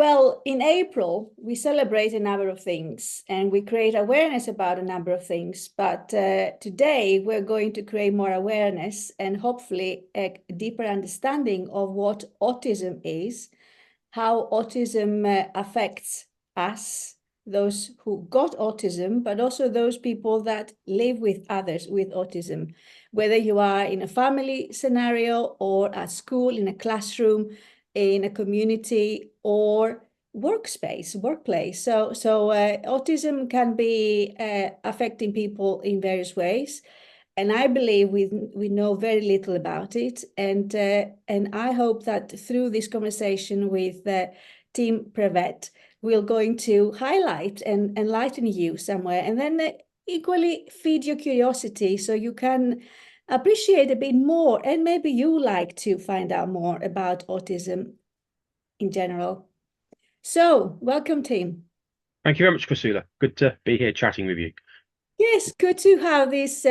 Well, in April, we celebrate a number of things and we create awareness about a number of things. But today, we're going to create more awareness and hopefully a deeper understanding of what autism is, how autism affects us, those who got autism, but also those people that live with others with autism, whether you are in a family scenario or at school, in a classroom, in a community or workplace. So autism can be affecting people in various ways. And I believe we know very little about it. And I hope that through this conversation with Team Prevet, we're going to highlight and enlighten you somewhere, and then equally feed your curiosity so you can appreciate a bit more, and maybe you like to find out more about autism in general. So, welcome, team. Thank you very much, ChriSOULa. Good to be here chatting with you. Yes, good to have these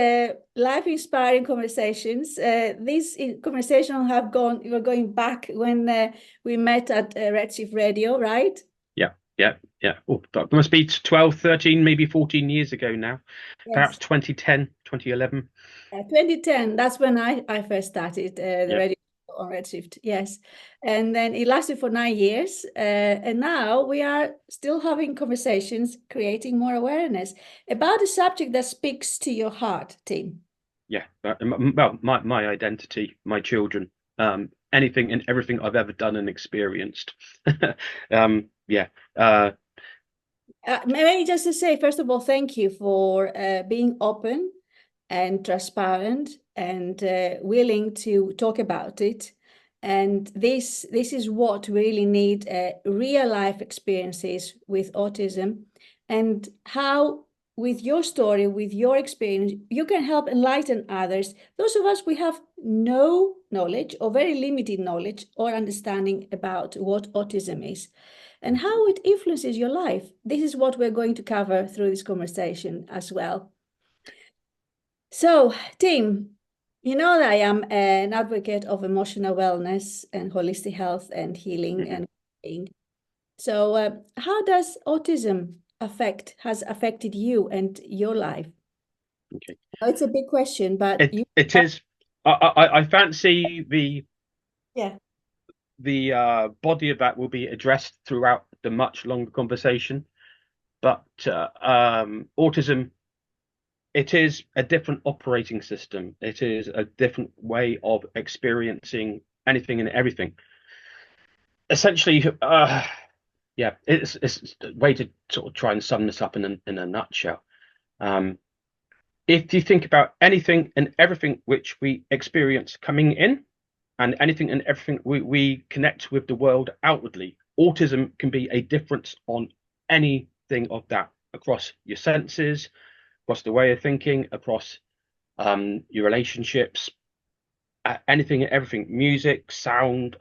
life-inspiring conversations. These conversations we're going back when we met at Redshift Radio, right? Yeah. Oh, that must be 12, 13, maybe 14 years ago now. Yes. Perhaps 2010, 2011. 2010, that's when I first started the radio on Redshift, yes. And then it lasted for 9 years. And now we are still having conversations, creating more awareness about a subject that speaks to your heart, Tim. Yeah, well, my identity, my children, anything and everything I've ever done and experienced. Yeah. Maybe just to say, first of all, thank you for being open and transparent and willing to talk about it. And this is what we really need, real life experiences with autism, and how with your story, with your experience, you can help enlighten others. Those of us, we have no knowledge or very limited knowledge or understanding about what autism is and how it influences your life. This is what we're going to cover through this conversation as well. So, Tim, you know that I am an advocate of emotional wellness and holistic health and healing and being. So, how does autism has affected you and your life? Okay. It's a big question, but it is. I fancy yeah. the body of that will be addressed throughout the much longer conversation. But autism, it is a different operating system. It is a different way of experiencing anything and everything. Essentially, yeah, it's a way to sort of try and sum this up in a nutshell. If you think about anything and everything which we experience coming in, and anything and everything we connect with the world outwardly, autism can be a difference on anything of that across your senses, across the way of thinking, across your relationships, anything and everything, music, sound,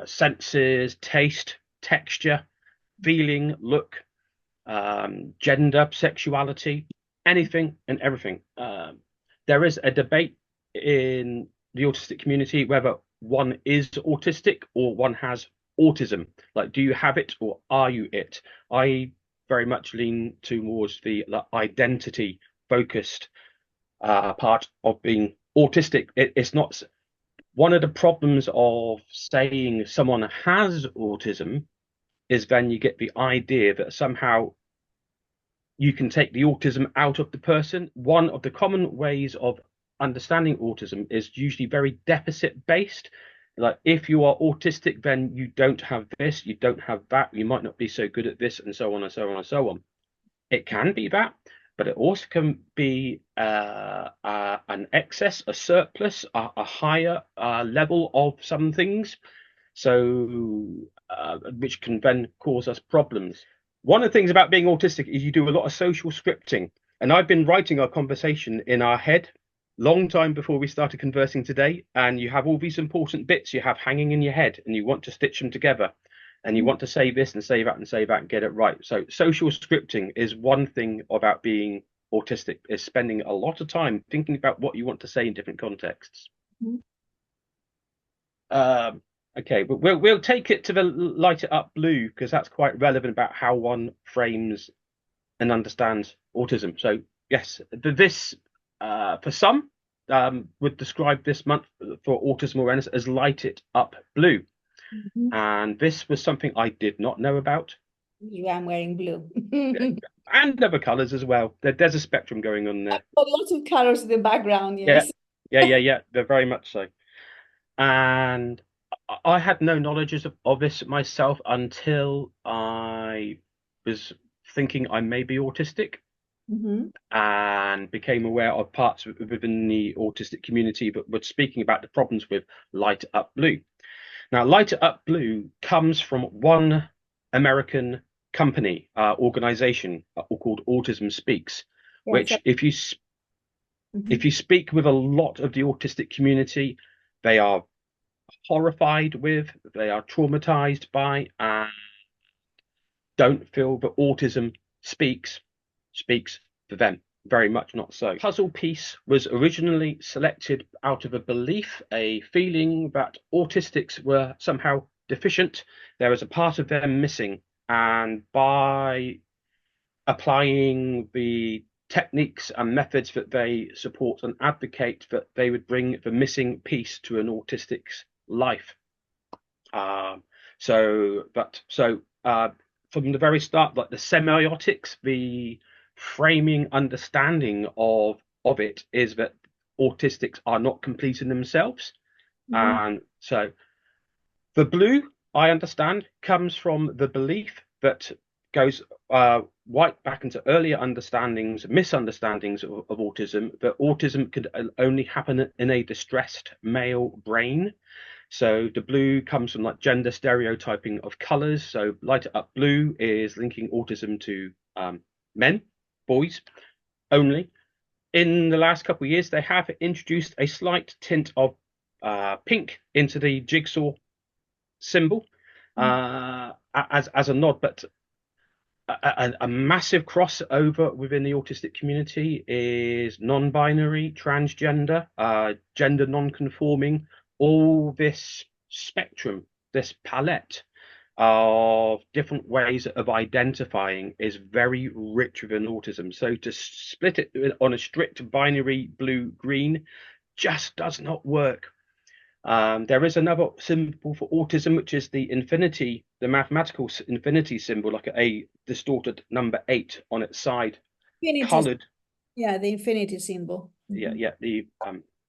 senses, taste, texture, feeling, look, gender, sexuality, anything and everything. There is a debate in the autistic community whether one is autistic or one has autism. Like, do you have it or are you it? I very much lean towards the identity focused part of being autistic. It's not one of the problems of saying someone has autism is then you get the idea that somehow you can take the autism out of the person. One of the common ways of understanding autism is usually very deficit based. Like, if you are autistic, then you don't have this, you don't have that, you might not be so good at this, and so on and so on and so on. It can be that, but it also can be an excess, a surplus, a higher level of some things, so which can then cause us problems. One of the things about being autistic is you do a lot of social scripting, and I've been writing our conversation in our head long time before we started conversing today, and you have all these important bits you have hanging in your head, and you want to stitch them together. And you want to say this and say that and say that and get it right. So social scripting is one thing about being autistic, is spending a lot of time thinking about what you want to say in different contexts. Mm-hmm. Okay, but we'll take it to the light it up blue because that's quite relevant about how one frames and understands autism. So yes, this for some would describe this month for autism awareness as light it up blue. Mhm. And this was something I did not know about. Yeah, I'm wearing blue. And other colors as well. There's a spectrum going on there. Lots of colors in the background, Yeah, yes. yeah. They're very much so. And I had no knowledge of this myself until I was thinking I may be autistic Hmm. and became aware of parts within the autistic community that were speaking about the problems with Light Up Blue. Now, Light Up Blue comes from one American company, organization called Autism Speaks, Yes. which if Mhm. you speak with a lot of the autistic community, they are horrified with, they are traumatized by, and don't feel that autism speaks for them. Very much not so. Puzzle piece was originally selected out of a belief, a feeling that autistics were somehow deficient. There was a part of them missing, and by applying the techniques and methods that they support and advocate, that they would bring the missing piece to an autistic's life. Um, so from the very start, like the semiotics, the framing understanding of it is that autistics are not complete in themselves. Mhm. And so the blue, I understand, comes from the belief that goes right back into earlier understandings, misunderstandings of autism, that autism could only happen in a distressed male brain. So the blue comes from like gender stereotyping of colors. So light it up blue is linking autism to men, boys only. In the last couple of years, they have introduced a slight tint of pink into the jigsaw symbol as a nod, but a massive crossover within the autistic community is non-binary, transgender, gender non-conforming, all this spectrum, this palette of different ways of identifying is very rich within autism. So to split it on a strict binary blue-green just does not work. There is another symbol for autism, which is the infinity, the mathematical infinity symbol, like a distorted number 8 on its side, Infinity, colored. yeah, the infinity symbol. Yeah, Mhm. yeah. The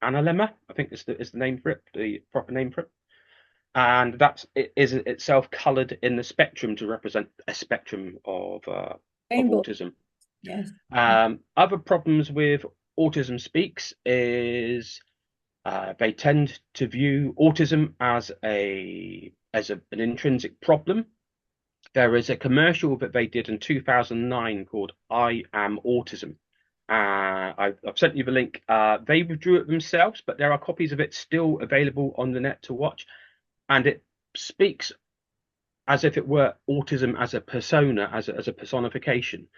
analemma, I think is the name for it, the proper name for it. And that is itself colored in the spectrum to represent a spectrum of Rainbow, autism. yes. Other problems with autism speaks is they tend to view autism as an intrinsic problem. There is a commercial that they did in 2009 called "I Am Autism." I've sent you the link. They withdrew it themselves, but there are copies of it still available on the net to watch, and it speaks as if it were autism as a persona, as a personification,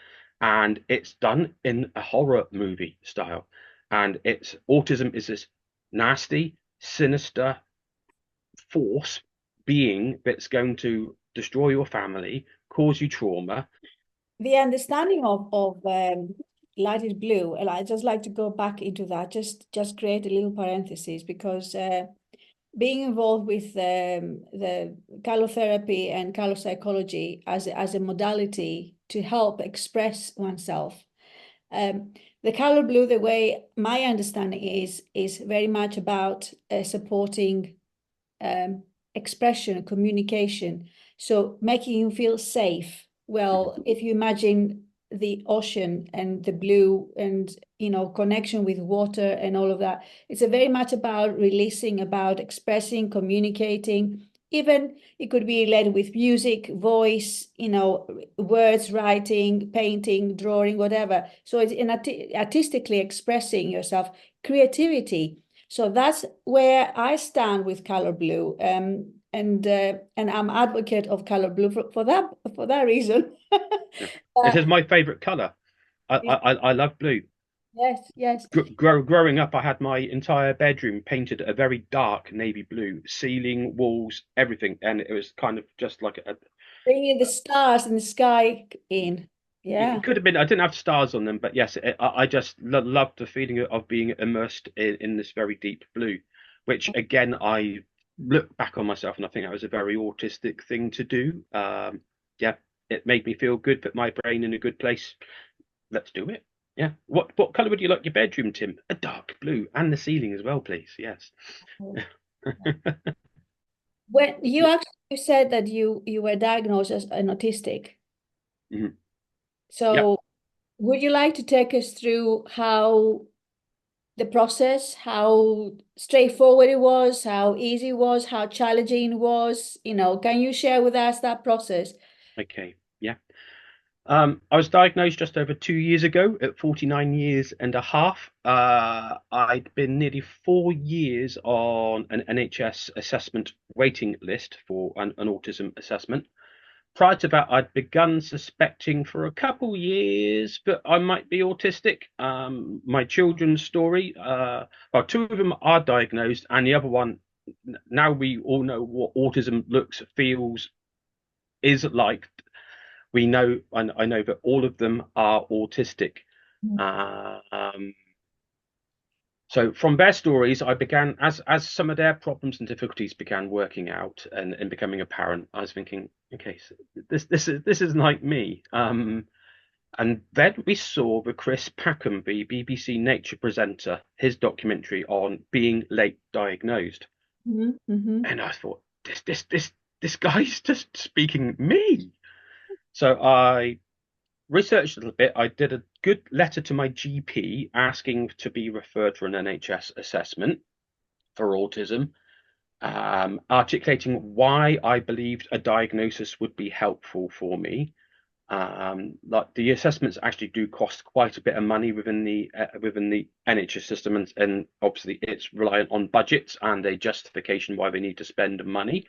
and it's done in a horror movie style. And it's autism is this nasty, sinister force being that's going to destroy your family, cause you trauma. The understanding of light is blue, and I just like to go back into that, just create a little parenthesis, because being involved with the calotherapy and calopsychology as a modality to help express oneself. The color blue, the way my understanding is very much about supporting expression, communication. So making you feel safe. Well, if you imagine the ocean and the blue and connection with water and all of that, it's a very much about releasing, about expressing, communicating. Even it could be led with music, voice, words, writing, painting, drawing, whatever. So it's in artistically expressing yourself, creativity. So that's where I stand with color blue, and I'm advocate of color blue for that reason. It Uh, is my favorite color. I love blue. Yes, yes. Growing up, I had my entire bedroom painted a very dark navy blue, ceiling, walls, everything, and it was kind of just like Bringing the stars in the sky in. Yeah. it could have been. I didn't have stars on them, but yes, I just loved the feeling of being immersed in this very deep blue, which again, I look back on myself and I think that was a very autistic thing to do. Yeah, it made me feel good, put my brain in a good place. Let's do it. Yeah. What color would you like your bedroom, Tim? A dark blue, and the ceiling as well, please. Yes. When you Yeah. actually said that you were diagnosed as an autistic. Mhm. Yeah. So would you like to take us through how the process, how straightforward it was, how easy it was, how challenging it was? Can you share with us that process? Okay. Yeah. I was diagnosed just over 2 years ago at 49 years and a half. I'd been nearly 4 years on an NHS assessment waiting list for an autism assessment. Prior to that, I'd begun suspecting for a couple years that I might be autistic. My children's story, well, two of them are diagnosed, and the other one, now we all know what autism looks, feels, is like. We know, and I know that all of them are autistic. Um, so from their stories, I began as some of their problems and difficulties began working out and becoming apparent. I was thinking, okay, so this is like me. And then we saw the Chris Packham, the BBC Nature presenter, his documentary on being late diagnosed, Mhm, mhm. and I thought, this guy's just speaking me. So I researched a little bit. I did a good letter to my GP asking to be referred for an NHS assessment for autism, articulating why I believed a diagnosis would be helpful for me. Like the assessments actually do cost quite a bit of money within the NHS system, and obviously it's reliant on budgets and a justification why they need to spend money.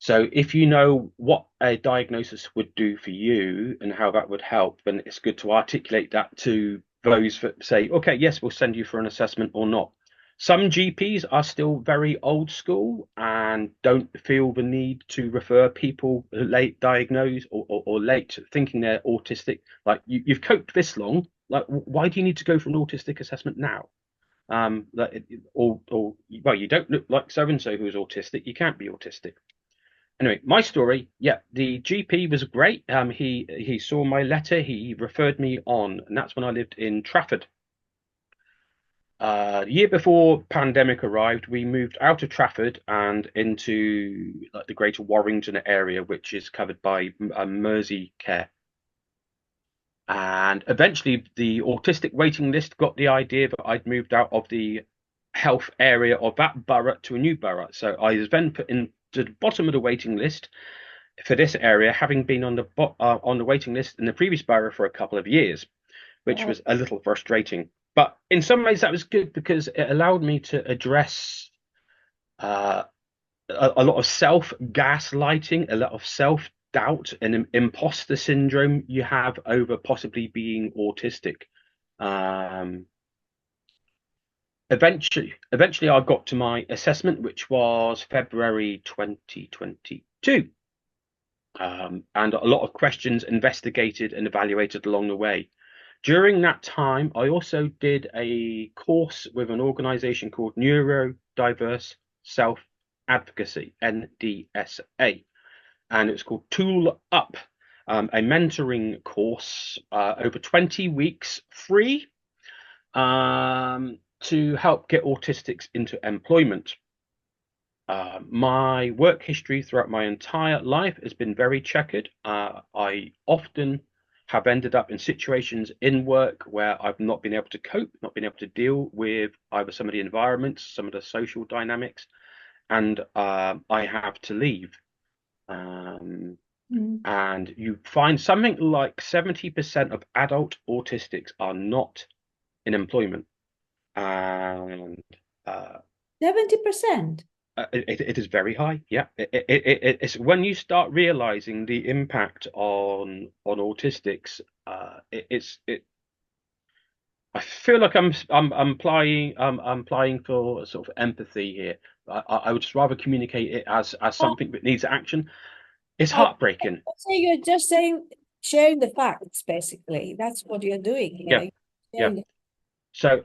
So if you know what a diagnosis would do for you and how that would help, then it's good to articulate that to those that say, okay, yes, we'll send you for an assessment or not. Some GPs are still very old school and don't feel the need to refer people late diagnosed or late thinking they're autistic. Like you've coped this long, like why do you need to go for an autistic assessment now? Or well, you don't look like so and so who's autistic. You can't be autistic. Anyway, my story, yeah, the GP was great. He saw my letter, he referred me on, and that's when I lived in Trafford. The year before pandemic arrived, we moved out of Trafford and into like the Greater Warrington area, which is covered by Mersey Care. And eventually, the autistic waiting list got the idea that I'd moved out of the health area of that borough to a new borough. So I was then put into the bottom of the waiting list for this area, having been on the waiting list in the previous borough for a couple of years, which Wow. was a little frustrating. But in some ways, that was good because it allowed me to address uh, a lot of self gaslighting, a lot of self doubt, and imposter syndrome you have over possibly being autistic. Um, eventually, I got to my assessment, which was February 2022. And a lot of questions investigated and evaluated along the way. During that time, I also did a course with an organization called Neurodiverse Self Advocacy, NDSA, and it's called Tool Up, a mentoring course over 20 weeks free to help get autistics into employment. My work history throughout my entire life has been very checkered. I often have ended up in situations in work where I've not been able to cope, not been able to deal with either some of the environments, some of the social dynamics, and I have to leave. Um, Mm. and you find something like 70% of adult autistics are not in employment. And uh, 70%. it is very high. Yeah, it's when you start realizing the impact on autistics. It's I feel like I'm applying for sort of empathy here. I would just rather communicate it as Oh, something that needs action. It's I heartbreaking. would say you're just saying, sharing the facts, basically. That's what you're doing Yeah, here. yeah. Sharing the, So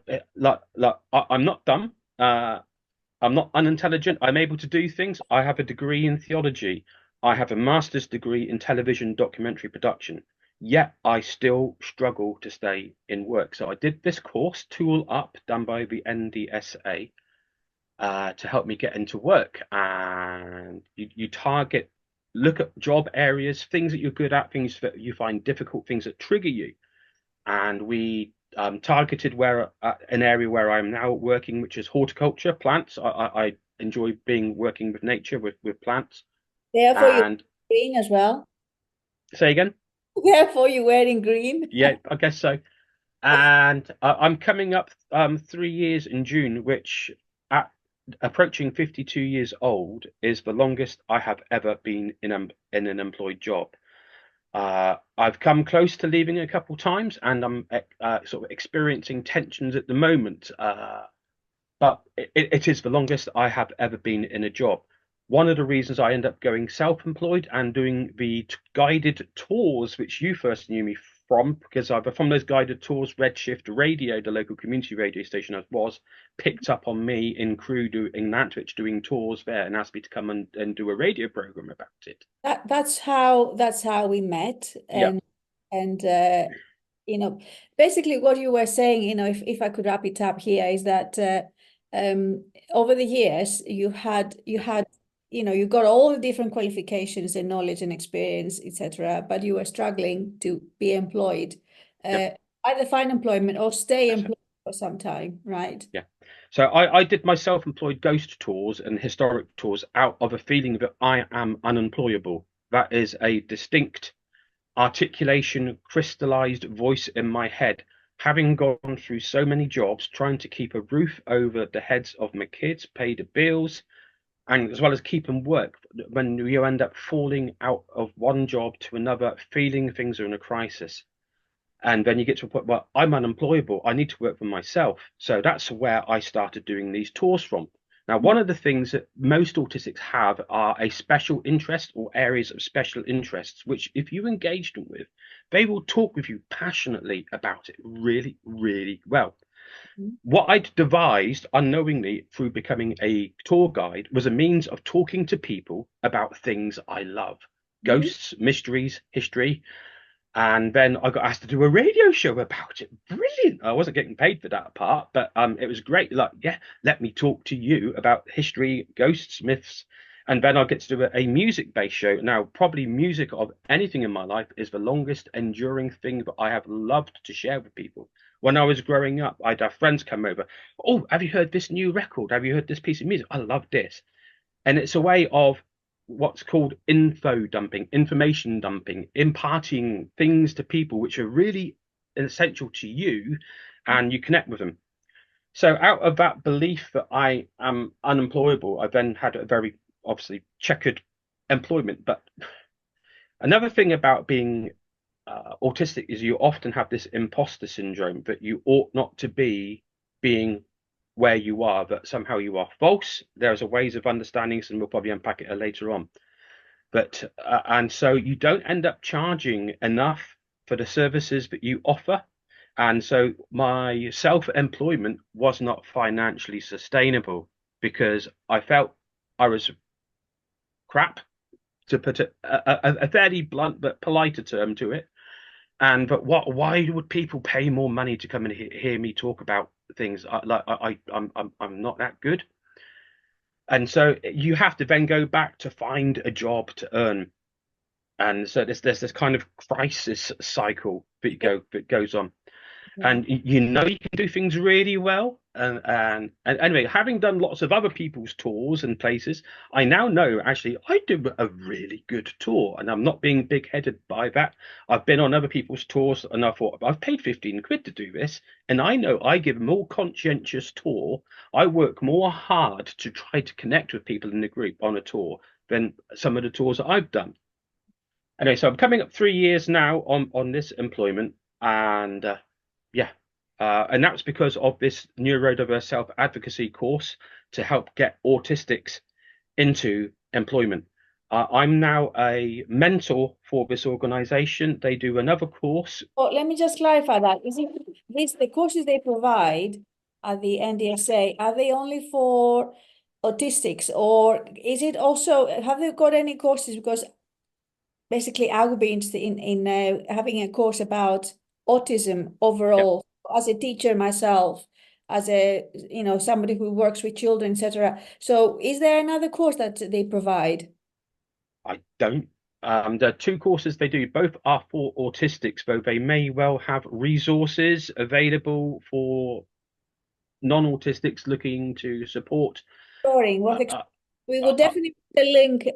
I'm not dumb. I'm not unintelligent. I'm able to do things. I have a degree in theology. I have a master's degree in television documentary production. Yet I still struggle to stay in work. So I did this course, Tool Up, done by the NDSA, to help me get into work. And you target, look at job areas, things that you're good at, things that you find difficult, things that trigger you. And we targeted where an area where I'm now working, which is horticulture, plants. I enjoy being working with nature, with plants. therefore, you're And green as well. say again? Therefore, you're wearing green. Yeah, I guess so. And I'm coming up 3 years in June, which at approaching 52 years old is the longest I have ever been in an employed job. I've come close to leaving a couple times, and I'm sort of experiencing tensions at the moment. But it is the longest I have ever been in a job. One of the reasons I end up going self-employed and doing the guided tours, which you first knew me from, because I've from those guided tours, Redshift Radio, the local community radio station I was, picked up on me in Crewe in Nantwich doing tours there and asked me to come and do a radio program about it. That's how we met. Yeah, And you know, basically what you were saying, if I could wrap it up here, is that over the years you had you got all the different qualifications and knowledge and experience, etc., but you were struggling to be employed, yeah, either find employment or stay that's it. employed for some time, right? Yeah. So I did my self-employed ghost tours and historic tours out of a feeling that I am unemployable. That is a distinct articulation, crystallized voice in my head, having gone through so many jobs, trying to keep a roof over the heads of my kids, pay the bills, and as well as keep them work. When you end up falling out of one job to another, feeling things are in a crisis. And then you get to a point where I'm unemployable. I need to work for myself. So that's where I started doing these tours from. Now, one of the things that most autistics have are a special interest or areas of special interests, which if you engage them with, they will talk with you passionately about it really, really well. Mhm. What I'd devised unknowingly through becoming a tour guide was a means of talking to people about things I love: Mhm. ghosts, mysteries, history, and then I got asked to do a radio show about it. Brilliant. I wasn't getting paid for that part, but it was great. Like, yeah, let me talk to you about history, ghosts, myths, and then I'll get to do a music-based show. Now, probably music of anything in my life is the longest enduring thing that I have loved to share with people. When I was growing up, I'd have friends come over. Oh, have you heard this new record? Have you heard this piece of music? I love this. And it's a way of what's called info dumping, information dumping, imparting things to people which are really essential to you, and you connect with them. So out of that belief that I am unemployable, I then had a very obviously checkered employment. But another thing about being autistic is you often have this imposter syndrome that you ought not to be being where you are, that somehow you are false. There's a ways of understanding this, and we'll probably unpack it later on. But and so you don't end up charging enough for the services that you offer. And so my self-employment was not financially sustainable because I felt I was crap, to put a fairly blunt but politer term to it. And but why would people pay more money to come and hear me talk about things? I'm not that good. And so you have to then go back to find a job to earn. And so there's this kind of crisis cycle that goes on. Yeah. And you know you can do things really well. And anyway, having done lots of other people's tours and places, I now know actually I do a really good tour, and I'm not being big-headed by that. I've been on other people's tours, and I thought I've paid 15 quid to do this, and I know I give a more conscientious tour. I work more hard to try to connect with people in the group on a tour than some of the tours that I've done. Anyway, so I'm coming up 3 years now on this employment, and yeah. And that's because of this neurodiverse self-advocacy course to help get autistics into employment. I'm now a mentor for this organization. They do another course. Oh, let me just clarify that. Is it the courses they provide at the NDSA, are they only for autistics, or is it also, have they got any courses? Because basically I would be interested in having a course about autism Yeah, overall, as a teacher myself, as a, somebody who works with children, etc. So is there another course that they provide? I don't. The two courses they do, both are for autistics, though they may well have resources available for non-autistics looking to support. Exploring Uh, what uh, we uh, will uh, definitely put a link,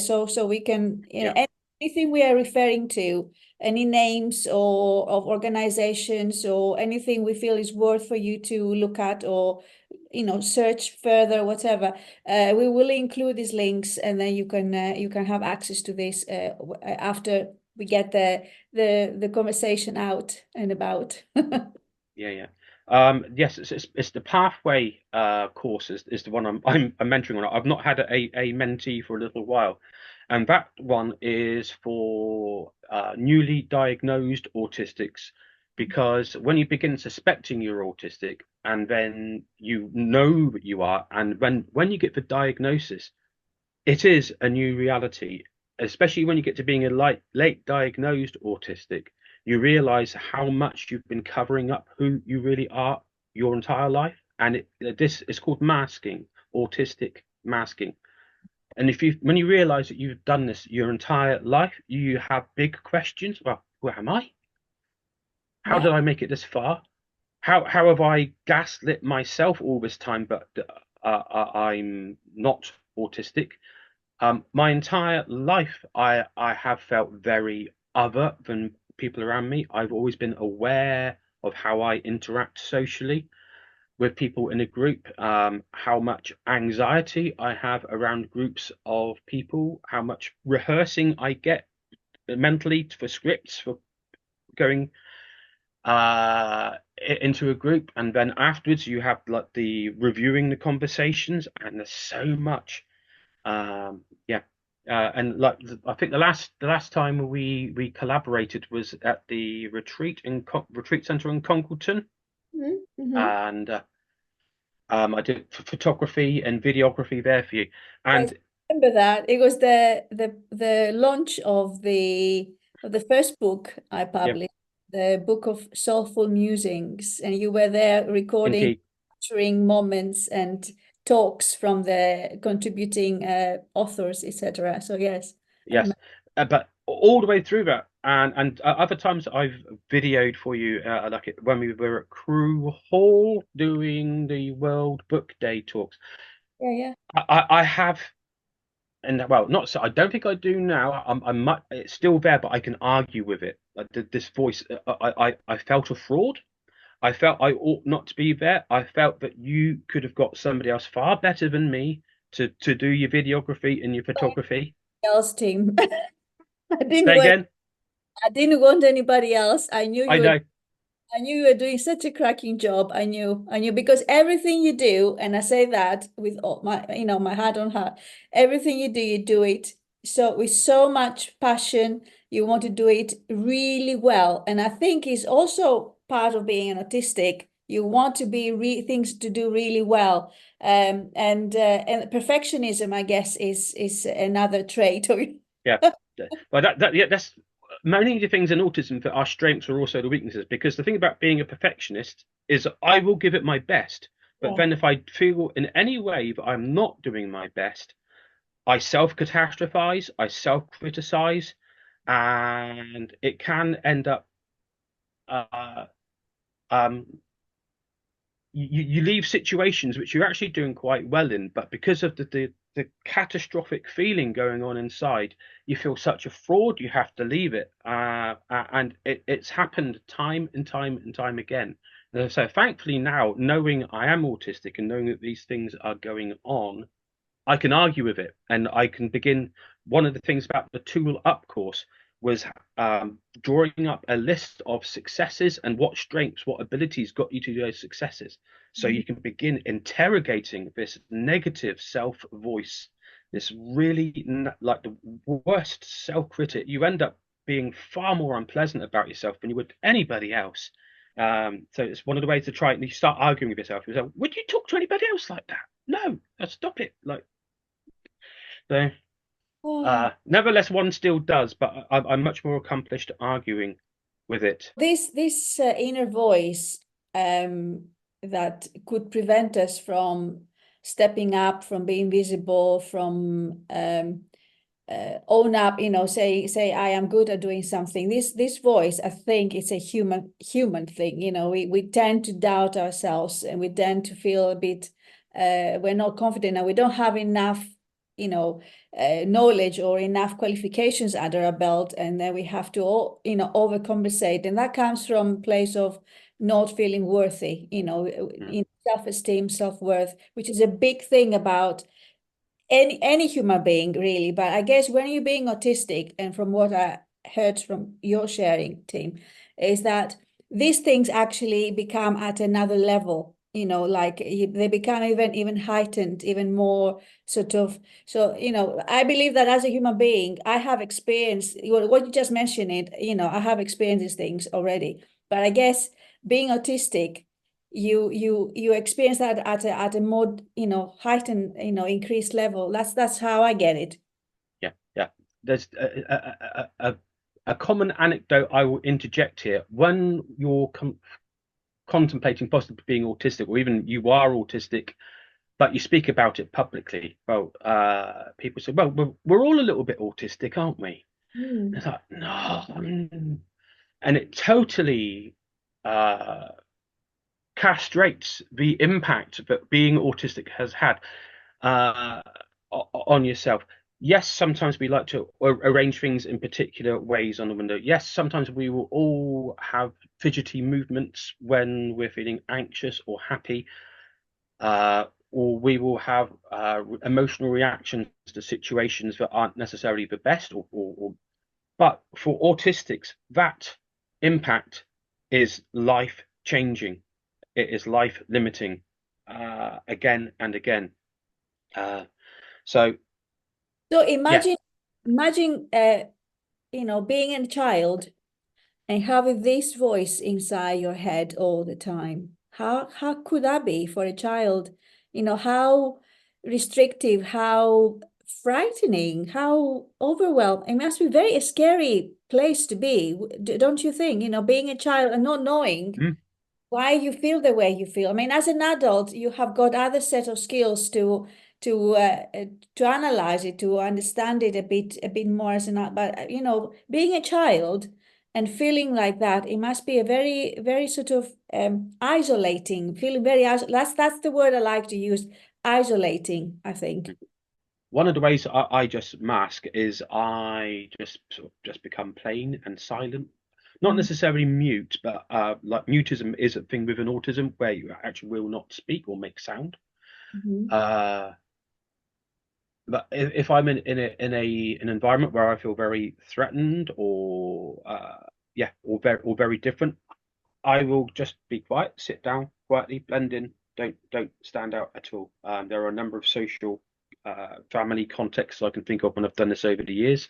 so we can, yeah, anything we are referring to, any names or of organizations or anything we feel is worth for you to look at, or search further, whatever. We will include these links, and then you can have access to this after we get the conversation out and about. yeah, yeah. Yes, it's the pathway course is the one I'm mentoring on. I've not had a mentee for a little while, and that one is for newly diagnosed autistics, because when you begin suspecting you're autistic, and then you know that you are, and when you get the diagnosis, it is a new reality, especially when you get to being a late diagnosed autistic. You realize how much you've been covering up who you really are your entire life. And this is called masking, autistic masking. And when you realize that you've done this your entire life, you have big questions. Well, who am I? How Yeah. did I make it this far? How have I gaslit myself all this time, but I'm not autistic? My entire life, I have felt very other than people around me. I've always been aware of how I interact socially with people in a group, how much anxiety I have around groups of people, how much rehearsing I get mentally for scripts for going into a group, and then afterwards you have like the reviewing the conversations, and there's so much. Yeah, and like I think the last time we collaborated was at the retreat center in Congleton, Mm-hmm. and I did photography and videography there for you. Yes, And I remember that. It was the launch of the first book I yeah, published, the Book of Soulful Musings, and you were there recording, indeed, capturing moments and talks from the contributing authors, etc. So yes, I yes, remember. but all the way through that, and other times I've videoed for you, like when we were at Crew Hall doing the World Book Day talks. Yeah, yeah. I have. And well, not so. I don't think I do now. I might. It's still there, but I can argue with it. This voice. I felt a fraud. I felt I ought not to be there. I felt that you could have got somebody else far better than me to do your videography and your photography. Else team. I didn't Say want again. I didn't want anybody else. I know. I knew you were doing such a cracking job. I knew because everything you do, and I say that with all my, my heart on heart, everything you do it so with so much passion. You want to do it really well, and I think is also part of being an autistic. You want to be things to do really well, and perfectionism, I guess, is another trait. Yeah. But yeah, that's many of the things in autism that our strengths are also the weaknesses. Because the thing about being a perfectionist is I will give it my best, but Yeah. then if I feel in any way that I'm not doing my best, I self-catastrophize, I self-criticize, and it can end up uh, um, you leave situations which you're actually doing quite well in, but because of the catastrophic feeling going on inside, you feel such a fraud, you have to leave it. And it's happened time and time and time again. And so thankfully now, knowing I am autistic and knowing that these things are going on, I can argue with it, and I can begin. One of the things about the Tool Up course was drawing up a list of successes and what strengths, what abilities got you to those successes. So you can begin interrogating this negative self voice, this really like the worst self critic. You end up being far more unpleasant about yourself than you would anybody else. So it's one of the ways to try it. And you start arguing with yourself. You say, would you talk to anybody else like that? No, stop it. Like, so. Oh. Nevertheless, one still does, but I'm much more accomplished arguing with it. This inner voice that could prevent us from stepping up, from being visible, from own up, say I am good at doing something. This voice, I think, it's a human thing. We tend to doubt ourselves, and we tend to feel a bit we're not confident, and we don't have enough knowledge or enough qualifications under our belt, and then we have to overcompensate, and that comes from a place of not feeling worthy, in self-esteem, self-worth, which is a big thing about any human being, really. But I guess when you're being autistic, and from what I heard from your sharing, Tim, is that these things actually become at another level, like they become even heightened, even more sort of. So, I believe that as a human being, I have experienced what you just mentioned it, I have experienced these things already. But I guess being autistic, you experience that at a more heightened, increased level. That's how I get it. Yeah. There's a common anecdote I will interject here. When you're contemplating possibly being autistic, or even you are autistic, but you speak about it publicly, well, people say, well, we're all a little bit autistic, aren't we? It's like, no. And it totally castrates the impact that being autistic has had on yourself. Yes, sometimes we like to arrange things in particular ways on the window. Yes, sometimes we will all have fidgety movements when we're feeling anxious or happy, or we will have emotional reactions to situations that aren't necessarily the best. But for autistics, that impact is life changing. It is life limiting, again and again. So yeah. Imagine being a child and having this voice inside your head all the time. How could that be for a child? How restrictive, how frightening, how overwhelming. It must be a very scary place to be, don't you think? Being a child and not knowing Mm. why you feel the way you feel. I mean, as an adult, you have got other set of skills to analyze it, to understand it a bit more as an. But being a child and feeling like that, it must be a very, very sort of isolating, feeling very. That's the word I like to use. Isolating, I think. One of the ways I just mask is I just become plain and silent. Not Mm. necessarily mute, but like mutism is a thing with an autism where you actually will not speak or make sound. Mhm. Uh, but if I'm in an environment where I feel very threatened or or very different, I will just be quiet, sit down quietly, blend in, don't stand out at all. There are a number of social family contexts I can think of when I've done this over the years,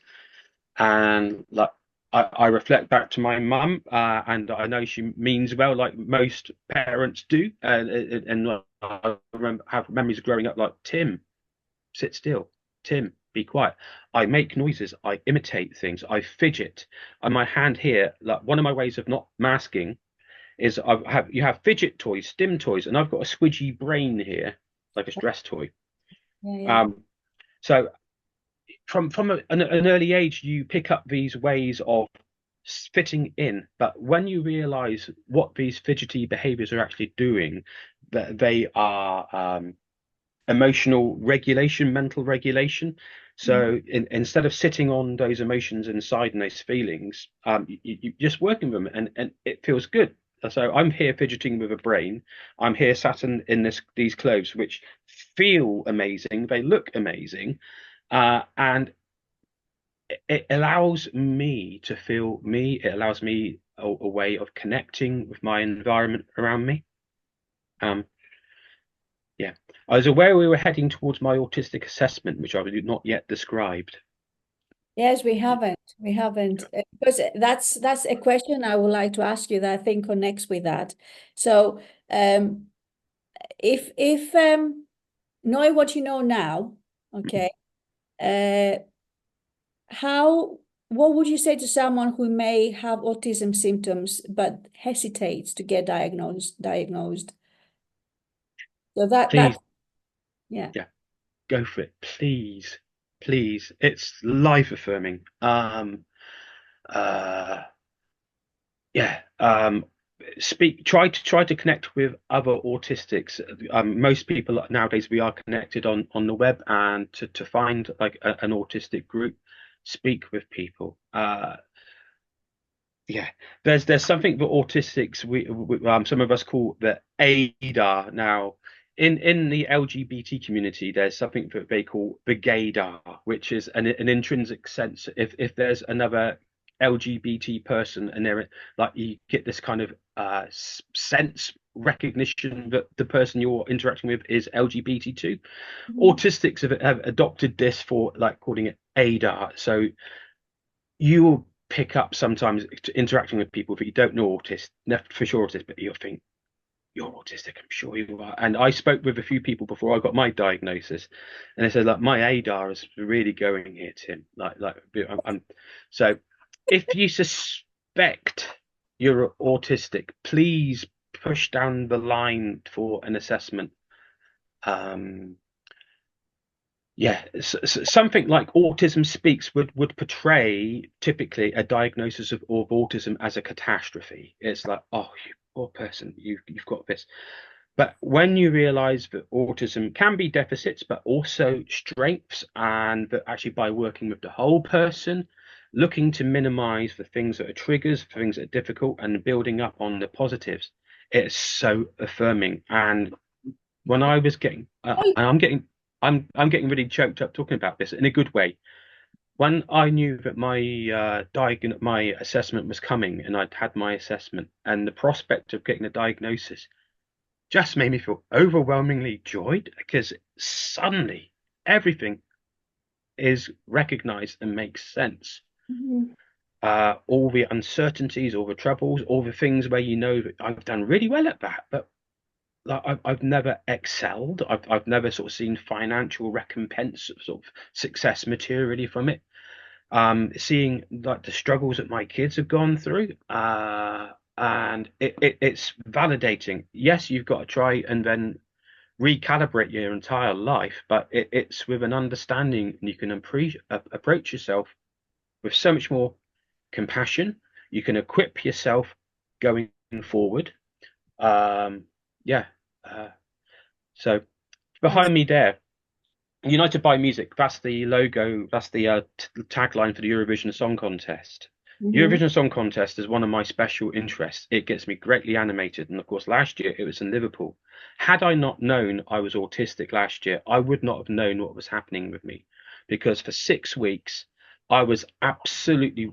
and like I reflect back to my mum, and I know she means well, like most parents do, and I remember have memories of growing up like, Tim, sit still, Tim, be quiet. I make noises, I imitate things, I fidget. And my hand here, like one of my ways of not masking is you have fidget toys, stim toys, and I've got a squidgy brain here, like a stress toy. Yeah, yeah. So from an early age, you pick up these ways of fitting in. But when you realize what these fidgety behaviors are actually doing, that they are emotional regulation, mental regulation. Mhm. So instead of sitting on those emotions inside and those feelings, you just working with them, and it feels good. So I'm here fidgeting with a brain. I'm here sat in these clothes, which feel amazing. They look amazing, and it allows me to feel me. It allows me a way of connecting with my environment around me. Um, yeah, I was aware we were heading towards my autistic assessment, which I've not yet described. Yes, we haven't. We haven't, because that's a question I would like to ask you that I think connects with that. So, if knowing what you know now, okay, uh, what would you say to someone who may have autism symptoms but hesitates to get diagnosed? So that Please, yeah. yeah, go for it, please, please. It's life affirming. Uh, yeah. Try to connect with other autistics. Most people nowadays, we are connected on the web, and to find like an autistic group, speak with people. Yeah, there's something that autistics some of us call the A-Dar now. In the LGBT community, there's something that they call the gaydar, which is an intrinsic sense. If there's another LGBT person and they're like, you get this kind of sense recognition that the person you're interacting with is LGBT too. Mhm. Autistics have adopted this for like calling it A-Dar. So you will pick up sometimes interacting with people that you don't know autist, for sure autist, but you'll think you're autistic. I'm sure you are. And I spoke with a few people before I got my diagnosis, and they said like my A-Dar is really going here, Tim. So if you suspect you're autistic, please push down the line for an assessment. Um, Yeah, something like Autism Speaks would portray typically a diagnosis of autism as a catastrophe. It's like, oh, you poor person, you've got this. But when you realize that autism can be deficits, but also strengths, and that actually by working with the whole person, looking to minimize the things that are triggers, things that are difficult, and building up on the positives, it's so affirming. And when I was getting, and I'm getting really choked up talking about this in a good way. When I knew that my assessment was coming, and I'd had my assessment, and the prospect of getting a diagnosis just made me feel overwhelmingly joyed because suddenly everything is recognized and makes sense. Mhm. All the uncertainties, all the troubles, all the things where you know that I've done really well at that, but like I've never excelled. I've never sort of seen financial recompense, sort of success materially from it. Seeing like the struggles that my kids have gone through, and it's validating. Yes, you've got to try and then recalibrate your entire life, but it's with an understanding, and you can approach yourself with so much more compassion. You can equip yourself going forward. Um, yeah. Uh, so That's behind me there, United by Music, that's the logo, that's the tagline for the Eurovision Song Contest. mhm. Eurovision Song Contest is one of my special interests. It gets me greatly animated. And of course, last year it was in Liverpool. Had I not known I was autistic last year, I would not have known what was happening with me because for 6 weeks I was absolutely,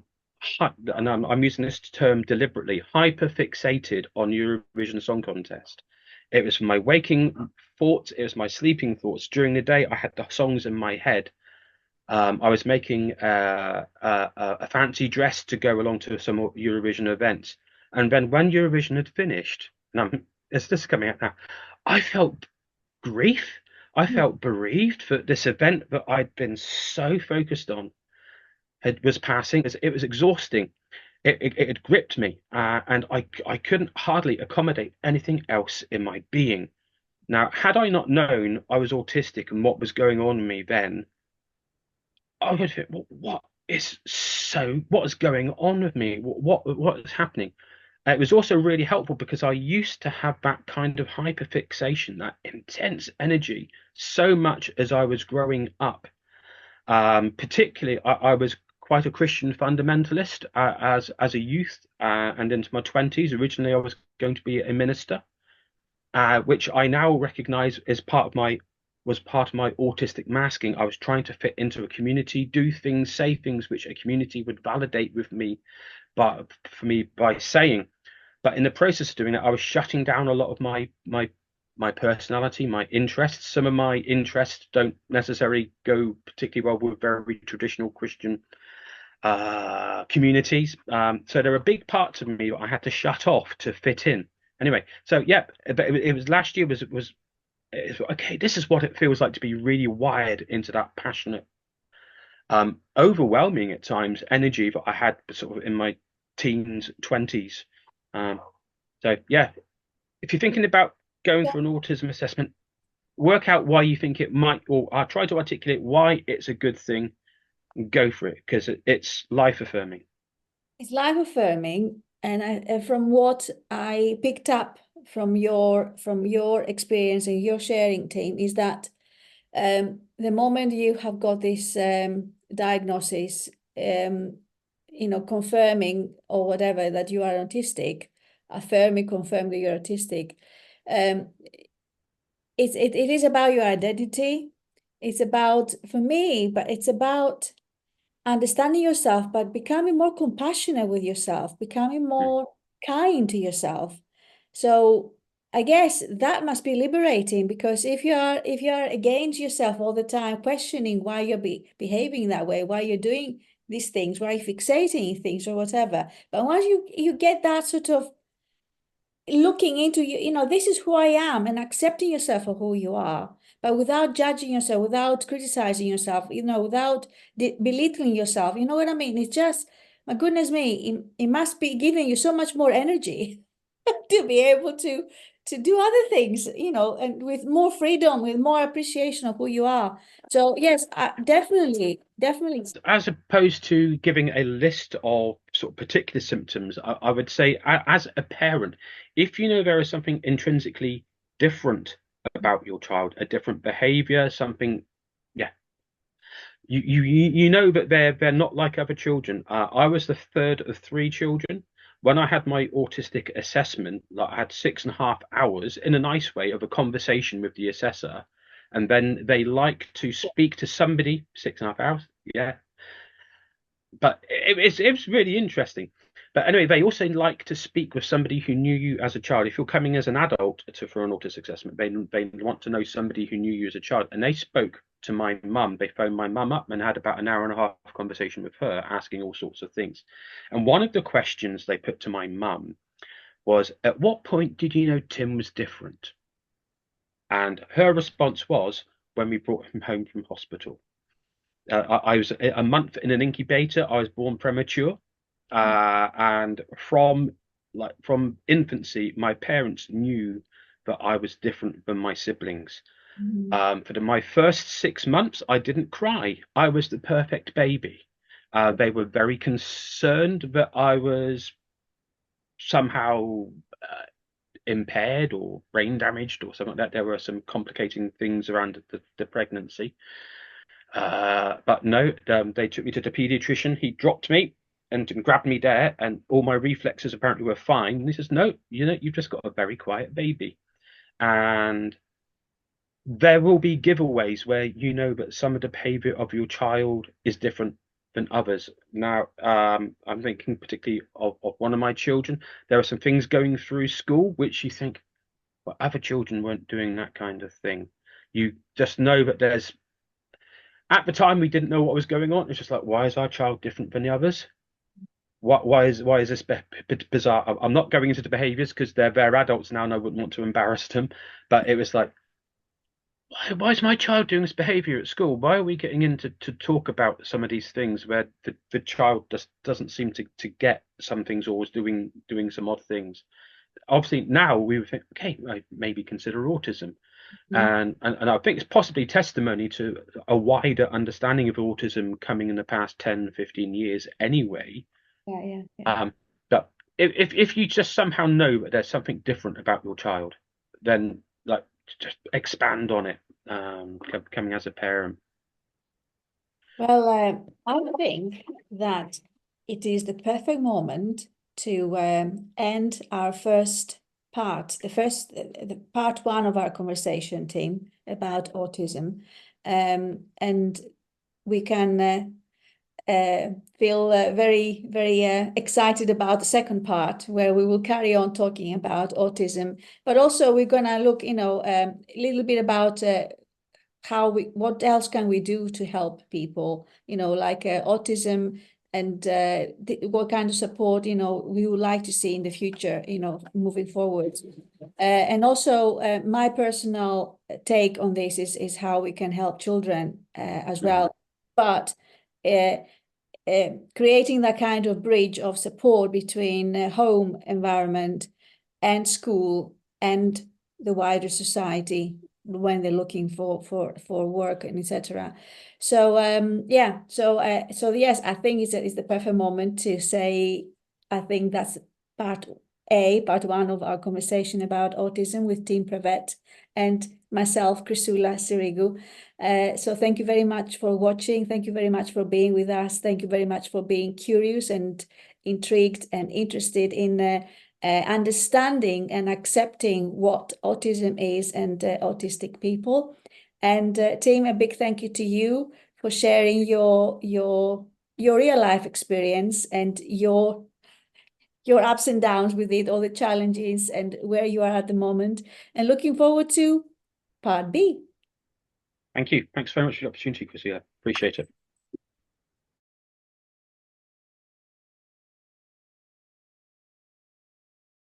and I'm using this term deliberately, hyperfixated on Eurovision Song Contest. It was my waking thoughts, it was my sleeping thoughts. During the day, I had the songs in my head. I was making a fancy dress to go along to some Eurovision events. And then when Eurovision had finished, and it's just coming out now, I felt grief. I felt bereaved that this event that I'd been so focused on was passing. It was exhausting. It had gripped me, and I couldn't hardly accommodate anything else in my being. Now, had I not known I was autistic and what was going on with me then, I would think, what is going on with me? What is happening? It was also really helpful because I used to have that kind of hyperfixation, that intense energy, so much as I was growing up. Particularly, I was quite a Christian fundamentalist as a youth and into my 20s. Originally, I was going to be a minister, which I now recognize as part of my was part of my autistic masking. I was trying to fit into a community, do things, say things which a community would validate with me, but for me by saying. But in the process of doing it, I was shutting down a lot of my personality, my interests. Some of my interests don't necessarily go particularly well with very traditional Christian communities. So there are big parts of me that I had to shut off to fit in. Anyway, so yeah, but it was last year was okay. This is what it feels like to be really wired into that passionate, overwhelming at times energy that I had sort of in my teens, 20s. So yeah, if you're thinking about going for an autism assessment, work out why you think it might, or try to articulate why it's a good thing, and go for it, because it's life affirming. It's life affirming, and from what I picked up from your experience and your sharing, team, is that the moment you have got this diagnosis, confirming or whatever that you are autistic, affirming, confirm that you're autistic, it is about your identity. It's about, for me, but it's about understanding yourself, but becoming more compassionate with yourself, becoming more kind to yourself. So I guess that must be liberating, because if you're against yourself all the time, questioning why you're behaving that way, why you're doing these things, why you're fixating things or whatever. But once you get that sort of looking into this is who I am, and accepting yourself for who you are, but without judging yourself, without criticizing yourself, without belittling yourself. You know what I mean? It's just, my goodness me, it must be giving you so much more energy to be able to do other things, and with more freedom, with more appreciation of who you are. So yes, definitely. As opposed to giving a list of sort of particular symptoms, I would say, as a parent, if you know there is something intrinsically different about your child, a different behavior, something, yeah, you know that they're not like other children. I was the third of three children. When I had my autistic assessment, like, I had 6.5 hours in a nice way of a conversation with the assessor, and then they like to speak to somebody 6.5 hours. Yeah, but it was really interesting. But anyway, they also like to speak with somebody who knew you as a child. If you're coming as an adult for an autistic assessment, they want to know somebody who knew you as a child. And they spoke to my mum. They phoned my mum up and had about an hour and a half conversation with her, asking all sorts of things. And one of the questions they put to my mum was, "At what point did you know Tim was different?" And her response was, "When we brought him home from hospital." I was a month in an incubator. I was born premature, and from infancy, my parents knew that I was different than my siblings. For my first 6 months, I didn't cry. I was the perfect baby. They were very concerned that I was somehow impaired or brain damaged or something like that. There were some complicating things around the pregnancy. But no, they took me to the pediatrician. He dropped me and grabbed me there, and all my reflexes apparently were fine. And he says, "No, you've just got a very quiet baby." And there will be giveaways where you know that some of the behavior of your child is different than others. Now, I'm thinking particularly of one of my children. There are some things going through school which you think, well, other children weren't doing that kind of thing. You just know that there's, at the time, we didn't know what was going on. It's just like, why is our child different than the others? Why is this bizarre? I'm not going into the behaviors because they're adults now, and I wouldn't want to embarrass them. But it was like, why is my child doing this behavior at school? Why are we getting into to talk about some of these things where the child just doesn't seem to get some things, or is doing some odd things? Obviously, now we would think, okay, maybe consider autism. And I think it's possibly testimony to a wider understanding of autism coming in the past 10, 15 years anyway. Yeah. But if you just somehow know that there's something different about your child, then like just expand on it, coming as a parent. Well, I think that it is the perfect moment to end our first part, the part one of our conversation, team. about autism. And we can feel very, very excited about the second part, where we will carry on talking about autism, but also we're going to look, a little bit about what else can we do to help people, like autism, and what kind of support, we would like to see in the future, moving forward. And also my personal take on this is how we can help children as well. But creating that kind of bridge of support between home environment and school and the wider society when they're looking for work and etc. So so yes, I think it's the perfect moment to say, I think that's part one of our conversation about autism with Team Prevet and myself, ChriSOULa Sirigou. So thank you very much for watching. Thank you very much for being with us. Thank you very much for being curious and intrigued and interested in understanding and accepting what autism is and autistic people. And team, a big thank you to you for sharing your real life experience and your ups and downs with it, all the challenges and where you are at the moment, and looking forward to part B. Thank you. Thanks very much for the opportunity, ChriSOULa. Appreciate it.